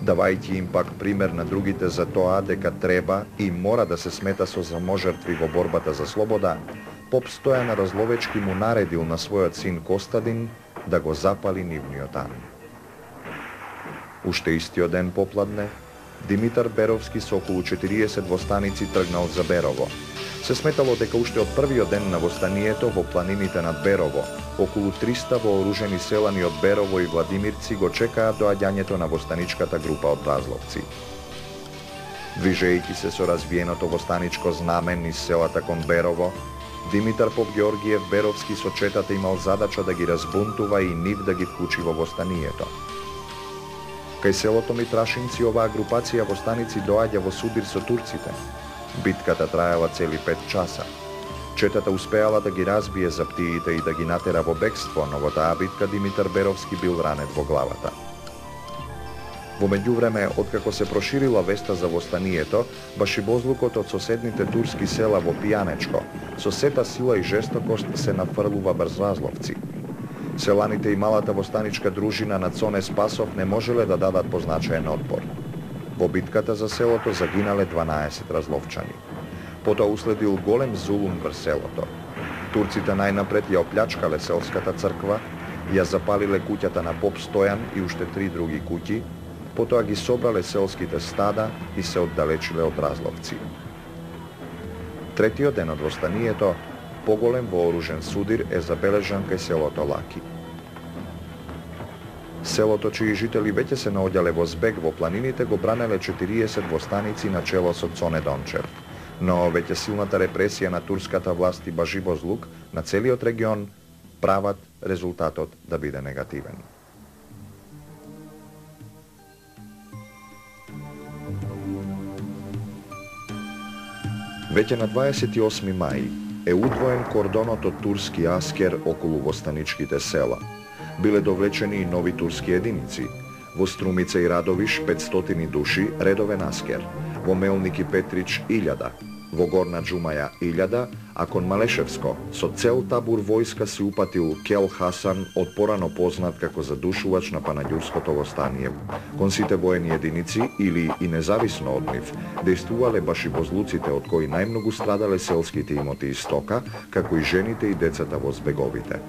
давајќи им пак пример на другите за тоа дека треба и мора да се смета со саможртви во борбата за слобода, поп Стојан Разловечки му наредил на својот син Костадин да го запали нивниот ан. Уште истиот ден попладне, Димитар Беровски со околу 40 востаници тргнал за Берово. Се сметало дека уште од првиот ден на востанието во планините над Берово, околу 300 вооружени селани од Берово и Владимирци го чекаат доаѓањето на востаничката група од Разловци. Движејќи се со развиеното востаничко знаме низ селата кон Берово, Димитар Поп Георгиев Беровски со четата имал задача да ги разбунтува и нив да ги вклучи во востанието. Кај селото Митрашинци оваа групација востаници доаѓа во судир со турците. Битката траела цели 5 часа. Четата успеала да ги разбие заптиите и да ги натера во бегство, но во таа битка Димитар Беровски бил ранет во главата. Во меѓувреме, откако се проширила веста за востанието, башибозлукот од соседните турски села во Пијанечко, со сета сила и жестокост се нафрлува брз Разловци. Селаните и малата востаничка дружина на Цоне Спасов не можеле да дадат позначаен отпор. Во битката за селото загинале 12 разловчани. Потоа уследил голем зулум врз селото. Турците најнапред ја оплячкале селската црква, ја запалиле куќата на поп Стојан и уште 3 други куќи, потоа ги собрале селските стада и се оддалечиле од Разловци. Третиот ден од востанието, поголем вооружен судир е забележан кај селото Лаки. Селото, чии жители веќе се наоѓале во збег во планините, го бранеле 40 востаници на чело со Цоне Дончев, но веќе силната репресија на турската власт и бажибозлук на целиот регион прават резултатот да биде негативен. Веќе на 28 мај е удвоен кордонот од турски аскер околу востаничките села. Биле довлечени и нови турски единици. Во Струмица и Радовиш 500 души редовен аскер, во Мелник и Петрич 1000, во Горна Џумаја 1000, а кон Малешевско со цел табур војска се упатил Кел Хасан, од порано познат како задушувач на Панаѓурското востание. Кон сите воени единици, или и независно од нив, дејствувале башибозлуците од кои најмногу страдале селските имоти и стока, како и жените и децата во збеговите.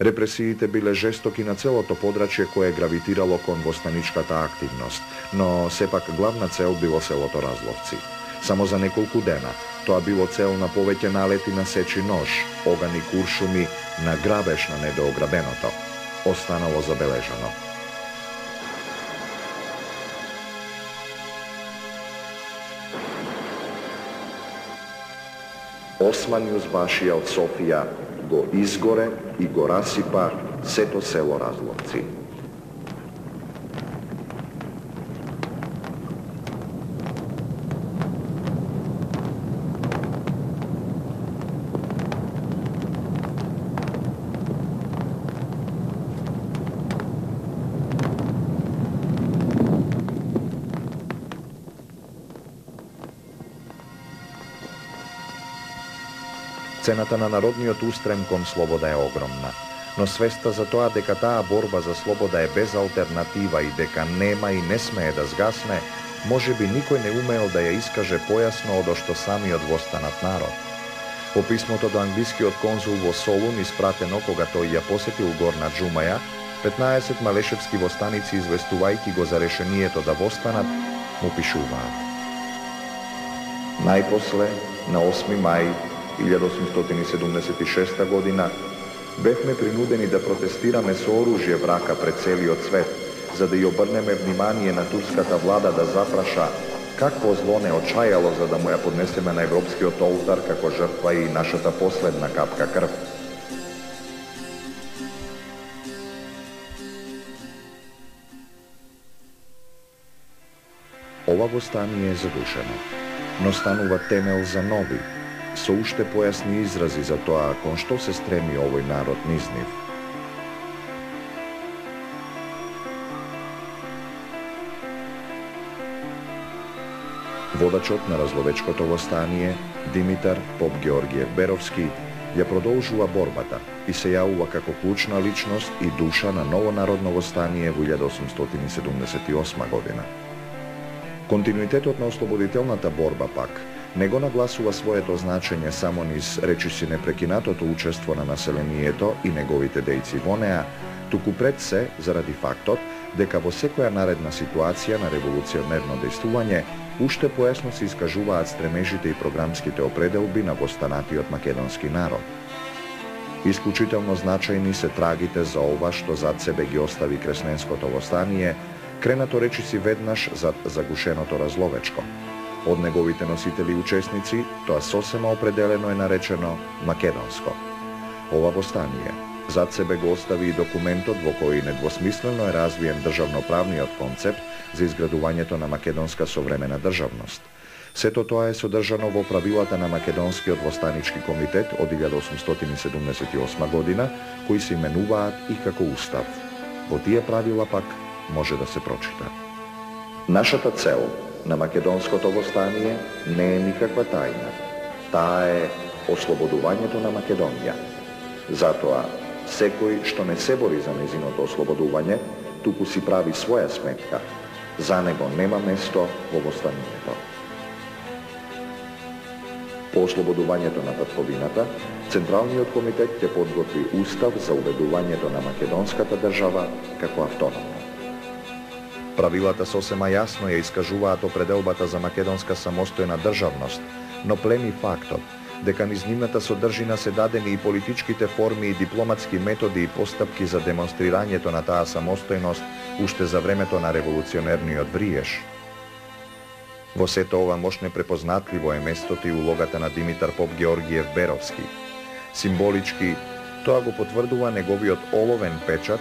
Репресиите биле жестоки на целото подрачје кое гравитирало кон востаничката активност, но сепак главна цел било селото Разловци. Само за неколку дена тоа било цел на повеќе налети на сечи нож, огани куршуми, на грабеж на недоограбеното. Останало забележано. Осман Јузбашија од Софија го изгоре и го расипа сето село Разловци. Цената на народниот устрем кон слобода е огромна, но свеста за тоа дека таа борба за слобода е без алтернатива и дека нема и не смее да згасне, може би никој не умеел да ја искаже појасно од што самиот востанат народ. По писмото до англискиот конзул во Солун, испратено кога тој ја посетил Горна Џумаја, 15 малешевски востаници, известувајќи го за решението да востанат, му пишуваат. Најпосле, на 8 мај 1876 година, бевме принудени да протестираме со оружје в рака пред целиот свет, за да ја обрнеме внимание на турската влада да запраша какво зло не очајало за да му ја поднесеме на европскиот олтар како жртва и нашата последна капка крв. Ова востание е задушено, но станува темел за нови, со уште појасни изрази за тоа кон што се стреми овој народ низ нив. Водачот на разловечкото востание, Димитар Поп-Георгиев Беровски, ја продолжува борбата и се јавува како клучна личност и душа на ново народно востание во 1878 година. Континуитетот на ослободителната борба пак не го нагласува своето значење само низ речиси непрекинатото учество на населението и неговите дејци во неа, туку пред се заради фактот дека во секоја наредна ситуација на револуционерно дејствување уште појасно се искажуваат стремежите и програмските определби на востанатиот македонски народ. Исклучително значајни се трагите за ова што зад себе ги остави Кресненското востание, кренато речиси веднаш зад загушеното Разловечко. Од неговите носители и учесници, тоа сосема определено е наречено Македонско. Ова востание зад себе го остави и документот во кој недвосмислено е развиен државноправниот концепт за изградувањето на македонска современа државност. Сето тоа е содржано во правилата на Македонскиот востанички комитет од 1878 година, кои се именуваат и како устав. Во тие правила пак може да се прочита: нашата цел на македонското востание не е никаква тајна. Таа е ослободувањето на Македонија. Затоа, секој што не се бори за незиното ослободување, туку си прави своја сметка. За него нема место во востанието. По ослободувањето на татковината, Централниот комитет ќе подготви устав за уведувањето на македонската држава како автономна. Правилата сосема јасно ја искажуваат определбата за македонска самостојна државност, но плени фактот дека низ нивната содржина се дадени и политичките форми и дипломатски методи и постапки за демонстрирањето на таа самостојност уште за времето на револуционерниот вриеш. Во сето ова мощно препознатливо е местото и улогата на Димитар Поп-Георгиев Беровски. Символички, тоа го потврдува неговиот оловен печат